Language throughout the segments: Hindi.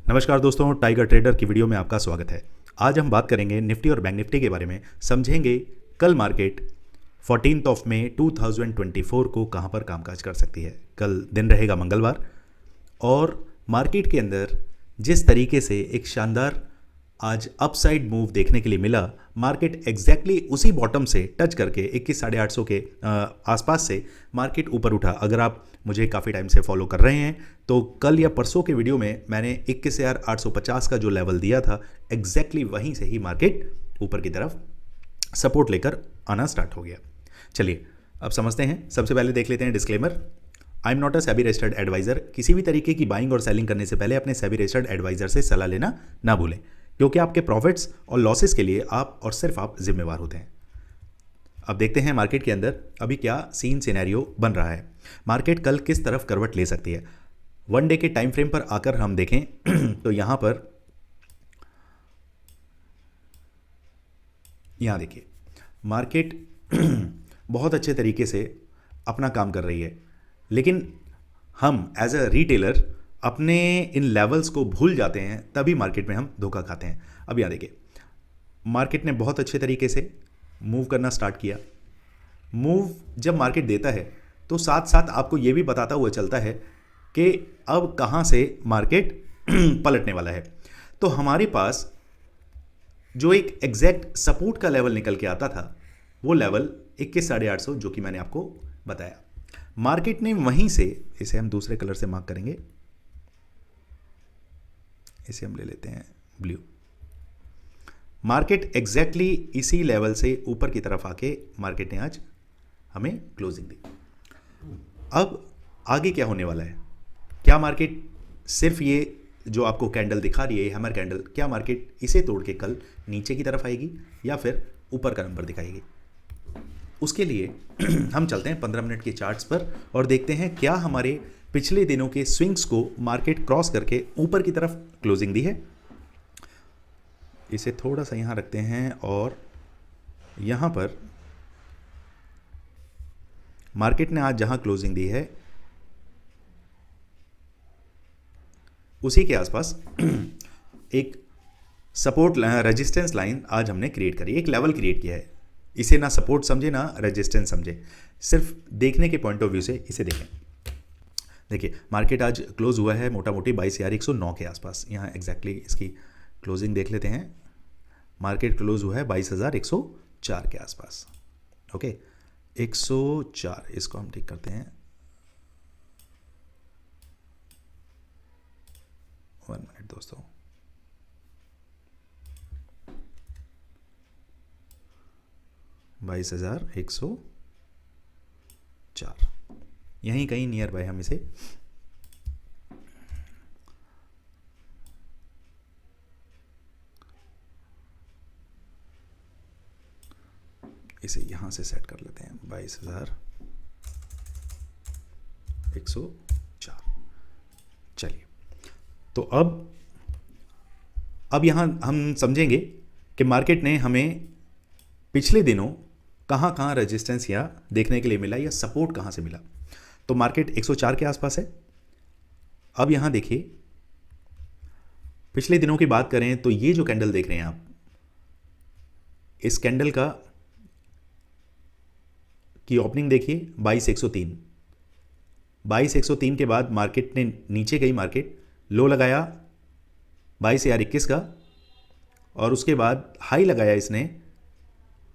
नमस्कार दोस्तों, टाइगर ट्रेडर की वीडियो में आपका स्वागत है। आज हम बात करेंगे निफ्टी और बैंक निफ्टी के बारे में। समझेंगे कल मार्केट 14 ऑफ मई 2024 को कहां पर कामकाज कर सकती है। कल दिन रहेगा मंगलवार और मार्केट के अंदर जिस तरीके से एक शानदार आज अपसाइड मूव देखने के लिए मिला, मार्केट एग्जैक्टली उसी बॉटम से टच करके 21,850 के आसपास से मार्केट ऊपर उठा। अगर आप मुझे काफ़ी टाइम से फॉलो कर रहे हैं तो कल या परसों के वीडियो में मैंने 21,850 का जो लेवल दिया था, एग्जैक्टली वहीं से ही मार्केट ऊपर की तरफ सपोर्ट लेकर आना स्टार्ट हो गया। चलिए अब समझते हैं। सबसे पहले देख लेते हैं disclaimer. I am not a SEBI registered advisor. किसी भी तरीके की बाइंग और सेलिंग करने से पहले अपने सेबी रजिस्टर्ड एडवाइजर से सलाह लेना ना भूलें, क्योंकि आपके प्रॉफिट्स और लॉसेस के लिए आप और सिर्फ आप जिम्मेवार होते हैं। अब देखते हैं मार्केट के अंदर अभी क्या सीन सिनेरियो बन रहा है। मार्केट कल किस तरफ करवट ले सकती है। वन डे के टाइम फ्रेम पर आकर हम देखें तो यहां देखिए मार्केट बहुत अच्छे तरीके से अपना काम कर रही है, लेकिन हम एज अ रिटेलर अपने इन लेवल्स को भूल जाते हैं, तभी मार्केट में हम धोखा खाते हैं। अब यहाँ देखिए मार्केट ने बहुत अच्छे तरीके से मूव करना स्टार्ट किया। मूव जब मार्केट देता है तो साथ साथ आपको ये भी बताता हुआ चलता है कि अब कहाँ से मार्केट पलटने वाला है। तो हमारे पास जो एक एग्जैक्ट सपोर्ट का लेवल निकल के आता था वो लेवल 21,850 जो कि मैंने आपको बताया। मार्केट ने वहीं से, इसे हम दूसरे कलर से मार्क करेंगे, इसे हम ले लेते हैं ब्लू। मार्केट एग्जैक्टली इसी लेवल से ऊपर की तरफ आके मार्केट ने आज हमें क्लोजिंग दी। अब आगे क्या होने वाला है? क्या मार्केट सिर्फ ये जो आपको कैंडल दिखा रही है, हैमर कैंडल, क्या मार्केट इसे तोड़ के कल नीचे की तरफ आएगी या फिर ऊपर का नंबर दिखाएगी? उसके लिए हम चलते हैं 15 मिनट के चार्ट्स पर और देखते हैं क्या हमारे पिछले दिनों के स्विंग्स को मार्केट क्रॉस करके ऊपर की तरफ क्लोजिंग दी है। इसे थोड़ा सा यहां रखते हैं और यहां पर मार्केट ने आज जहां क्लोजिंग दी है उसी के आसपास एक सपोर्ट रेजिस्टेंस लाइन आज हमने क्रिएट करी, एक लेवल क्रिएट किया है। इसे ना सपोर्ट समझे ना रेजिस्टेंस समझे, सिर्फ देखने के पॉइंट ऑफ व्यू से इसे देखें। देखिए मार्केट आज क्लोज हुआ है मोटा मोटी 22,109 के आसपास। यहाँ एग्जैक्टली इसकी क्लोजिंग देख लेते हैं। मार्केट क्लोज हुआ है 22,104 के आसपास। ओके 104, इसको हम ठीक करते हैं। 1 मिनट दोस्तों। $22,104 यहीं कहीं नियर बाय हम इसे यहां से सेट कर लेते हैं 22,104। चलिए तो अब यहां हम समझेंगे कि मार्केट ने हमें पिछले दिनों कहां कहां रेजिस्टेंस या देखने के लिए मिला या सपोर्ट कहां से मिला। तो मार्केट 104 के आसपास है। अब यहां देखिए पिछले दिनों की बात करें तो ये जो कैंडल देख रहे हैं आप, इस कैंडल की ओपनिंग देखिए 22,103। 22,103 के बाद मार्केट ने नीचे गई, मार्केट लो लगाया 22,021 का और उसके बाद हाई लगाया इसने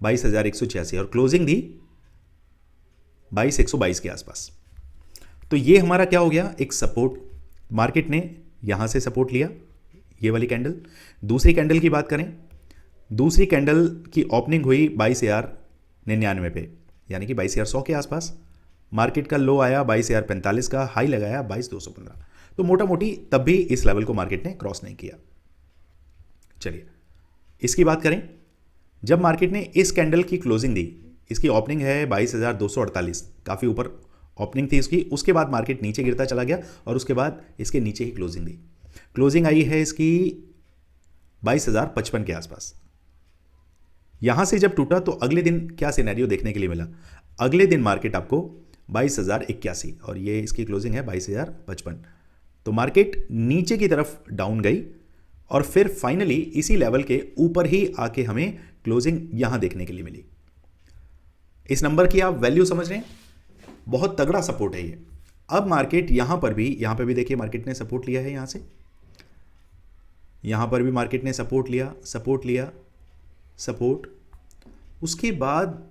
22,186 और क्लोजिंग दी 22,122 के आसपास। तो ये हमारा क्या हो गया, एक सपोर्ट। मार्केट ने यहां से सपोर्ट लिया, ये वाली कैंडल। दूसरी कैंडल की बात करें, दूसरी कैंडल की ओपनिंग हुई 22,099 पे, यानी कि 22,100 के आसपास। मार्केट का लो आया 22,045 का, हाई लगाया 22,215। तो मोटा मोटी तब भी इस लेवल को मार्केट ने क्रॉस नहीं किया। चलिए इसकी बात करें, जब मार्केट ने इस कैंडल की क्लोजिंग दी, इसकी ओपनिंग है 22,248, काफ़ी ऊपर ओपनिंग थी इसकी। उसके बाद मार्केट नीचे गिरता चला गया और उसके बाद इसके नीचे ही क्लोजिंग दी। क्लोजिंग आई है इसकी 22,055 के आसपास। यहां से जब टूटा तो अगले दिन क्या सिनेरियो देखने के लिए मिला? अगले दिन मार्केट आपको 22,081 और ये इसकी क्लोजिंग है 22,055। तो मार्केट नीचे की तरफ डाउन गई और फिर फाइनली इसी लेवल के ऊपर ही आके हमें क्लोजिंग यहां देखने के लिए मिली। इस नंबर की आप वैल्यू समझ रहे हैं, बहुत तगड़ा सपोर्ट है ये। अब मार्केट यहां पर भी देखिए मार्केट ने सपोर्ट लिया है, यहां पर भी मार्केट ने सपोर्ट लिया, सपोर्ट। उसके बाद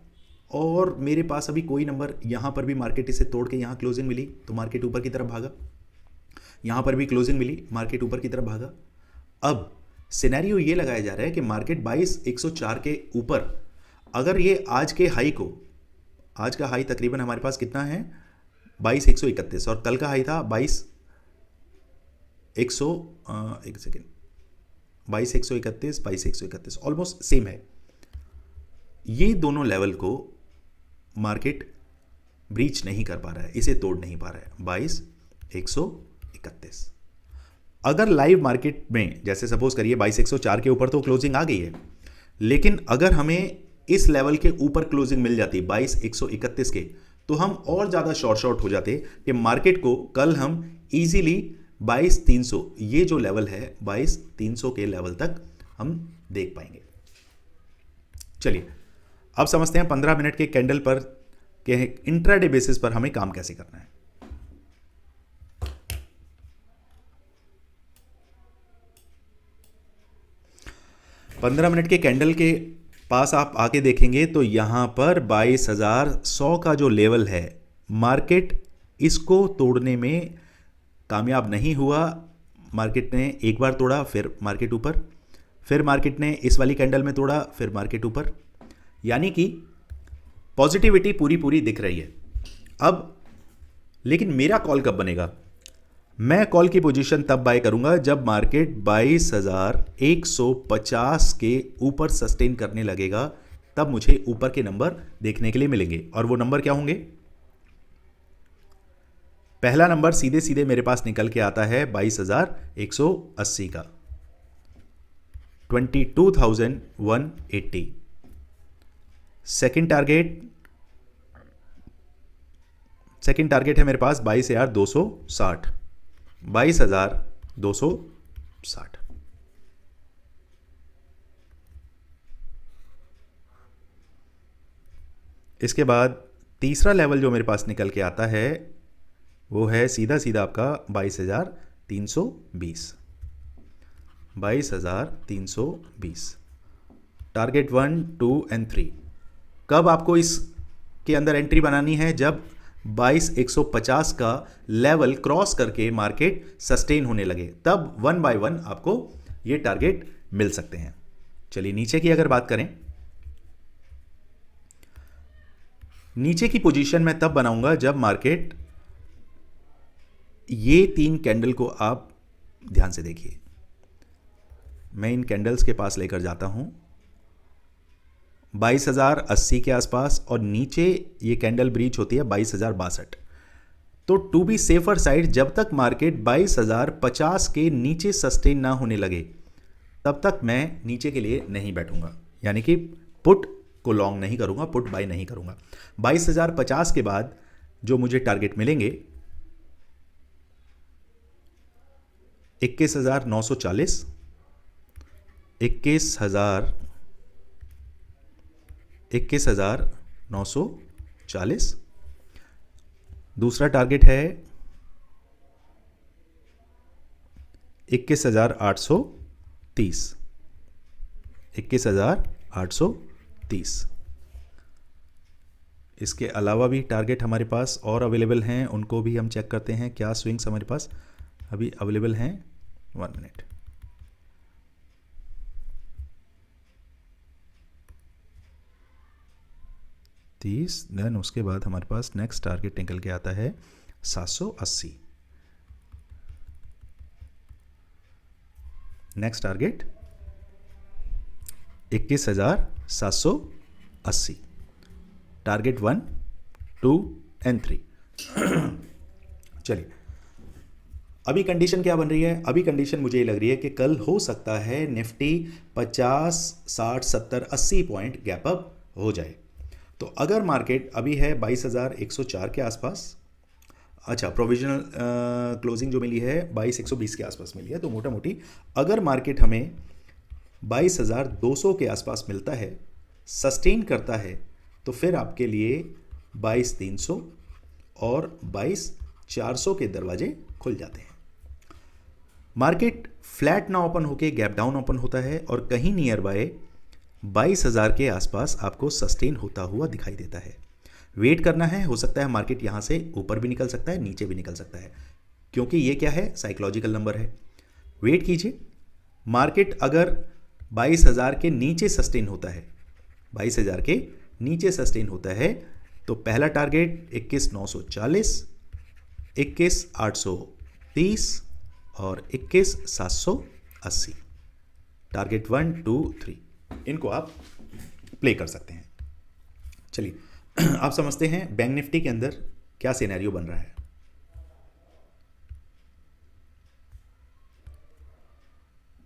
और मेरे पास अभी कोई नंबर, यहां पर भी मार्केट इसे तोड़ के यहां क्लोजिंग मिली तो मार्केट ऊपर की तरफ भागा, यहां पर भी क्लोजिंग मिली, मार्केट ऊपर की तरफ भागा। अब सिनेरियो ये लगाया जा रहा है कि मार्केट 22,104 के ऊपर अगर ये आज के हाई को, आज का हाई तकरीबन हमारे पास कितना है 22,131 और कल का हाई था 22,131 ऑलमोस्ट सेम है। ये दोनों लेवल को मार्केट ब्रीच नहीं कर पा रहा है, इसे तोड़ नहीं पा रहा है 22,131। अगर लाइव मार्केट में जैसे सपोज करिए 22,104 के ऊपर तो क्लोजिंग आ गई है, लेकिन अगर हमें इस लेवल के ऊपर क्लोजिंग मिल जाती 22,131 के, तो हम और ज़्यादा शॉर्ट हो जाते कि मार्केट को कल हम इजीली 22,300, ये जो लेवल है 22,300 के लेवल तक हम देख पाएंगे। चलिए अब समझते हैं 15 मिनट के कैंडल पर के इंट्राडे बेसिस पर हमें काम कैसे करना है। पंद्रह मिनट के कैंडल के पास आप आके देखेंगे तो यहां पर 22,100 का जो लेवल है, मार्केट इसको तोड़ने में कामयाब नहीं हुआ। मार्केट ने एक बार तोड़ा, फिर मार्केट ऊपर, फिर मार्केट ने इस वाली कैंडल में तोड़ा, फिर मार्केट ऊपर, यानी कि पॉजिटिविटी पूरी दिख रही है। अब लेकिन मेरा कॉल कब बनेगा? मैं कॉल की पोजीशन तब बाय करूंगा जब मार्केट 22,150 के ऊपर सस्टेन करने लगेगा, तब मुझे ऊपर के नंबर देखने के लिए मिलेंगे। और वो नंबर क्या होंगे? पहला नंबर सीधे मेरे पास निकल के आता है 22,180 का, 22,180। सेकंड टारगेट है मेरे पास 22,260, 22,260। इसके बाद तीसरा लेवल जो मेरे पास निकल के आता है वो है सीधा आपका 22,320, 22,320। Target 1, 2 and 3। कब आपको इसके अंदर एंट्री बनानी है? जब 22,150 का लेवल क्रॉस करके मार्केट सस्टेन होने लगे, तब 1 बाय 1 आपको ये टारगेट मिल सकते हैं। चलिए नीचे की अगर बात करें, नीचे की पोजीशन मैं तब बनाऊंगा जब मार्केट, ये 3 कैंडल को आप ध्यान से देखिए, मैं इन कैंडल्स के पास लेकर जाता हूं 22,080 के आसपास, और नीचे ये कैंडल ब्रीच होती है 22,062। तो टू बी सेफर साइड, जब तक मार्केट 22,050 के नीचे सस्टेन ना होने लगे तब तक मैं नीचे के लिए नहीं बैठूंगा, यानी कि पुट को लॉन्ग नहीं करूंगा, पुट बाय नहीं करूंगा। 22,050 के बाद जो मुझे टारगेट मिलेंगे 21,940, 21,940। दूसरा टारगेट है 21,830, 21,830। इसके अलावा भी टारगेट हमारे पास और अवेलेबल हैं, उनको भी हम चेक करते हैं क्या स्विंग्स हमारे पास अभी अवेलेबल हैं। 1 मिनट। देन उसके बाद हमारे पास नेक्स्ट टारगेट निकल के आता है 780। Next target 21,780। Target 1, 2 and 3। चलिए अभी कंडीशन क्या बन रही है? अभी कंडीशन मुझे ये लग रही है कि कल हो सकता है निफ्टी 50, 60, 70, 80 पॉइंट गैप अप हो जाए। तो अगर मार्केट अभी है 22,104 के आसपास, अच्छा, प्रोविजनल क्लोजिंग जो मिली है 22,120 के आसपास मिली है। तो मोटा मोटी अगर मार्केट हमें 22,200 के आसपास मिलता है, सस्टेन करता है, तो फिर आपके लिए 22,300 और 22,400 के दरवाजे खुल जाते हैं। मार्केट फ्लैट ना ओपन होके गैप डाउन ओपन होता है और कहीं नियर बाय 22,000 के आसपास आपको सस्टेन होता हुआ दिखाई देता है। वेट करना है, हो सकता है मार्केट यहाँ से ऊपर भी निकल सकता है, नीचे भी निकल सकता है, क्योंकि ये क्या है, साइकोलॉजिकल नंबर है। वेट कीजिए, मार्केट अगर 22,000 के नीचे सस्टेन होता है, 22,000 के नीचे सस्टेन होता है, तो पहला टारगेट 21,940, 21,830 और 21,780। टारगेट 1, 2, 3 इनको आप प्ले कर सकते हैं। चलिए आप समझते हैं बैंक निफ्टी के अंदर क्या सिनेरियो बन रहा है।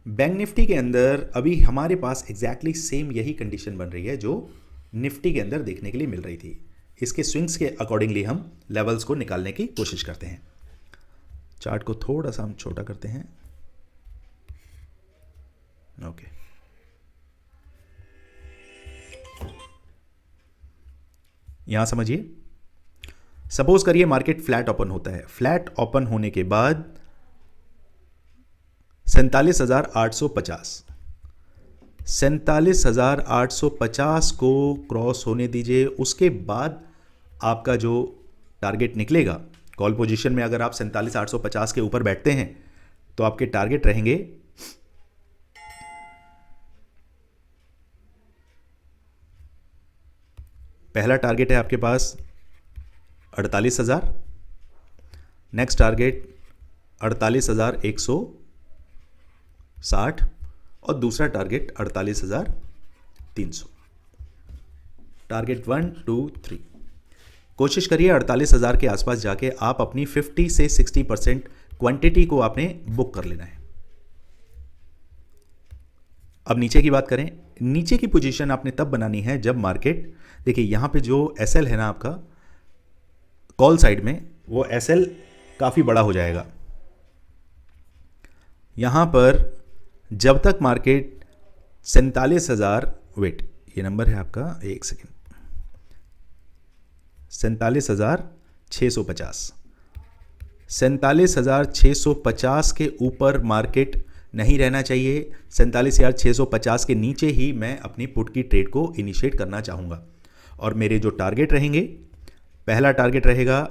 बैंक निफ्टी के अंदर अभी हमारे पास एग्जैक्टली सेम यही कंडीशन बन रही है जो निफ्टी के अंदर देखने के लिए मिल रही थी। इसके स्विंग्स के अकॉर्डिंगली हम लेवल्स को निकालने की कोशिश करते हैं। चार्ट को थोड़ा सा हम छोटा करते हैं। ओके, यहां समझिए, सपोज करिए मार्केट फ्लैट ओपन होता है। फ्लैट ओपन होने के बाद 47,850 47,850 को क्रॉस होने दीजिए। उसके बाद आपका जो टारगेट निकलेगा, कॉल पोजीशन में अगर आप 47,850 के ऊपर बैठते हैं तो आपके टारगेट रहेंगे पहला टारगेट है आपके पास 48,000, नेक्स्ट टारगेट 48,160 और दूसरा टारगेट 48,300। टारगेट 1, 2, 3। कोशिश करिए 48,000 के आसपास जाके आप अपनी 50 से 60% क्वांटिटी को आपने बुक कर लेना है। अब नीचे की बात करें, नीचे की पोजीशन आपने तब बनानी है जब मार्केट, देखिए यहां पे जो एसएल है ना आपका कॉल साइड में, वो एसएल काफी बड़ा हो जाएगा। यहां पर जब तक मार्केट 47,000, वेट, ये नंबर है आपका, एक सेकेंड, 47,650, 47,650 के ऊपर मार्केट नहीं रहना चाहिए। 47,650 के नीचे ही मैं अपनी पुट की ट्रेड को इनिशिएट करना चाहूँगा। और मेरे जो टारगेट रहेंगे, पहला टारगेट रहेगा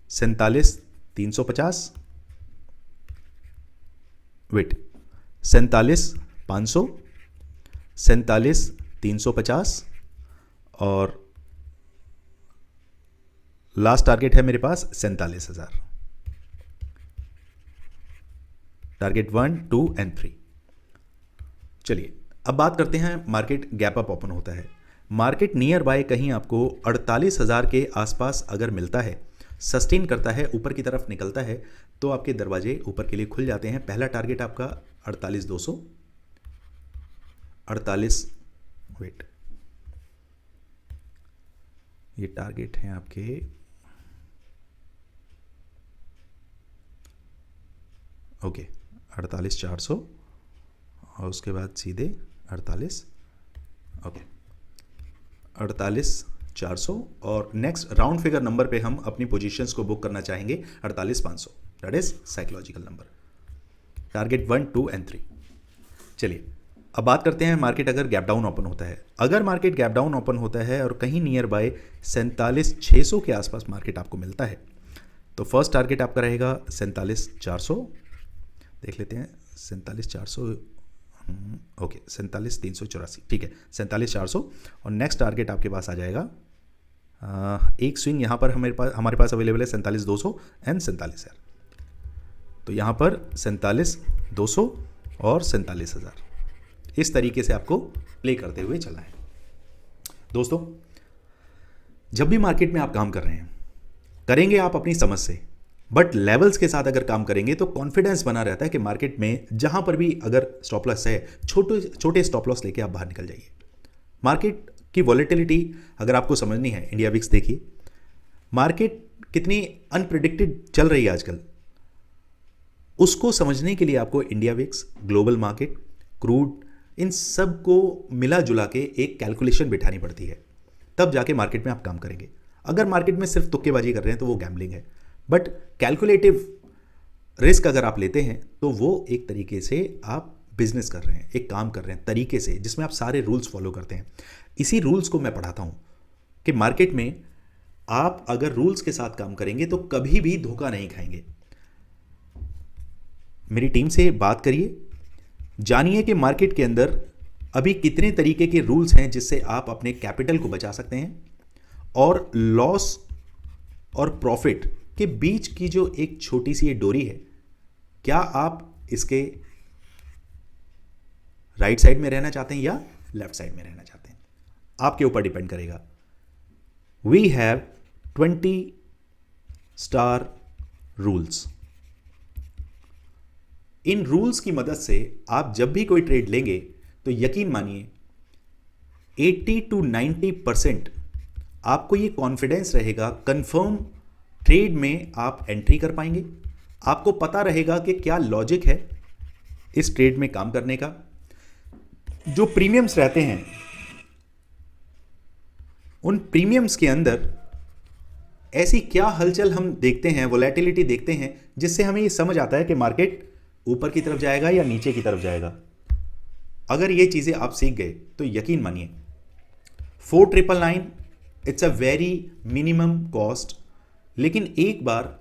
47,350, वेट, 47,500, 47,350 और लास्ट टारगेट है मेरे पास 47,000। Target 1, 2 and 3। चलिए अब बात करते हैं, मार्केट गैप अप ओपन होता है। मार्केट नियर बाय कहीं आपको 48,000 के आसपास अगर मिलता है, सस्टेन करता है, ऊपर की तरफ निकलता है, तो आपके दरवाजे ऊपर के लिए खुल जाते हैं। पहला टारगेट आपका 48,200, 48, वेट, ये टारगेट हैं आपके, ओके, 48,400 और उसके बाद सीधे 48, ओके, 48,400 और नेक्स्ट राउंड फिगर नंबर पे हम अपनी पोजीशंस को बुक करना चाहेंगे 48,500। That is psychological number. Target 1, 2 and 3। चलिए अब बात करते हैं, मार्केट अगर गैप डाउन ओपन होता है। अगर मार्केट गैप डाउन ओपन होता है और कहीं नियर बाय 47,600 के आसपास मार्केट आपको मिलता है, तो फर्स्ट टारगेट आपका रहेगा 47,400, देख लेते हैं 47,400, ओके, 47,384, ठीक है, 47,400 और नेक्स्ट टारगेट आपके पास आ जाएगा, एक स्विंग यहाँ पर हमारे पास अवेलेबल है 47,200 एंड 47,000। तो यहाँ पर 47,200 और 47,000, इस तरीके से आपको प्ले करते हुए चलना है। दोस्तों, जब भी मार्केट में आप काम कर रहे हैं, करेंगे आप अपनी समझ से, बट लेवल्स के साथ अगर काम करेंगे तो कॉन्फिडेंस बना रहता है कि मार्केट में जहां पर भी अगर स्टॉप लॉस है, छोटे स्टॉप लॉस लेके आप बाहर निकल जाइए। मार्केट की वॉलेटिलिटी अगर आपको समझनी है, इंडिया विक्स देखिए, मार्केट कितनी अनप्रिडिक्टेड चल रही है आजकल, उसको समझने के लिए आपको India VIX, global market, crude, इन सब को मिला जुला के एक कैलकुलेशन बिठानी पड़ती है, तब जाके मार्केट में आप काम करेंगे। अगर मार्केट में सिर्फ तुक्केबाजी कर रहे हैं तो वो गैम्बलिंग है, बट कैलकुलेटिव रिस्क अगर आप लेते हैं तो वो एक तरीके से आप बिजनेस कर रहे हैं, एक काम कर रहे हैं तरीके से जिसमें आप सारे रूल्स फॉलो करते हैं। इसी रूल्स को मैं पढ़ाता हूं कि मार्केट में आप अगर रूल्स के साथ काम करेंगे तो कभी भी धोखा नहीं खाएंगे। मेरी टीम से बात करिए, जानिए कि मार्केट के अंदर अभी कितने तरीके के रूल्स हैं जिससे आप अपने कैपिटल को बचा सकते हैं, और लॉस और प्रॉफिट के बीच की जो एक छोटी सी ये डोरी है, क्या आप इसके राइट साइड में रहना चाहते हैं या लेफ्ट साइड में रहना चाहते हैं, आपके ऊपर डिपेंड करेगा। We have 20 star rules. इन रूल्स की मदद से आप जब भी कोई ट्रेड लेंगे तो यकीन मानिए 80 to 90% आपको ये कॉन्फिडेंस रहेगा, कंफर्म ट्रेड में आप एंट्री कर पाएंगे। आपको पता रहेगा कि क्या लॉजिक है इस ट्रेड में काम करने का। जो प्रीमियम्स रहते हैं, उन प्रीमियम्स के अंदर ऐसी क्या हलचल हम देखते हैं, वोलेटिलिटी देखते हैं, जिससे हमें ये समझ आता है कि मार्केट ऊपर की तरफ जाएगा या नीचे की तरफ जाएगा। अगर ये चीज़ें आप सीख गए तो यकीन मानिए 4999 it's a very minimum cost, लेकिन एक बार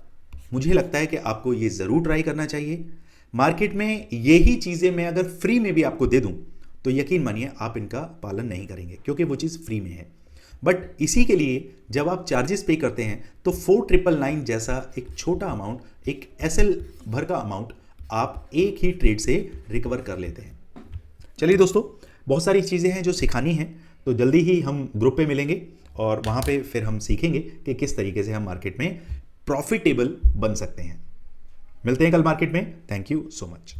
मुझे लगता है कि आपको ये ज़रूर ट्राई करना चाहिए। मार्केट में यही चीज़ें मैं अगर फ्री में भी आपको दे दूं तो यकीन मानिए आप इनका पालन नहीं करेंगे, क्योंकि वो चीज़ फ्री में है। बट इसी के लिए जब आप चार्जेस पे करते हैं तो 4999 जैसा एक छोटा अमाउंट, एक एसएल भर का अमाउंट आप एक ही ट्रेड से रिकवर कर लेते हैं। चलिए दोस्तों, बहुत सारी चीज़ें हैं जो सिखानी हैं, तो जल्दी ही हम ग्रुप पे मिलेंगे और वहाँ पे फिर हम सीखेंगे कि किस तरीके से हम मार्केट में प्रॉफिटेबल बन सकते हैं। मिलते हैं कल मार्केट में। Thank you so much.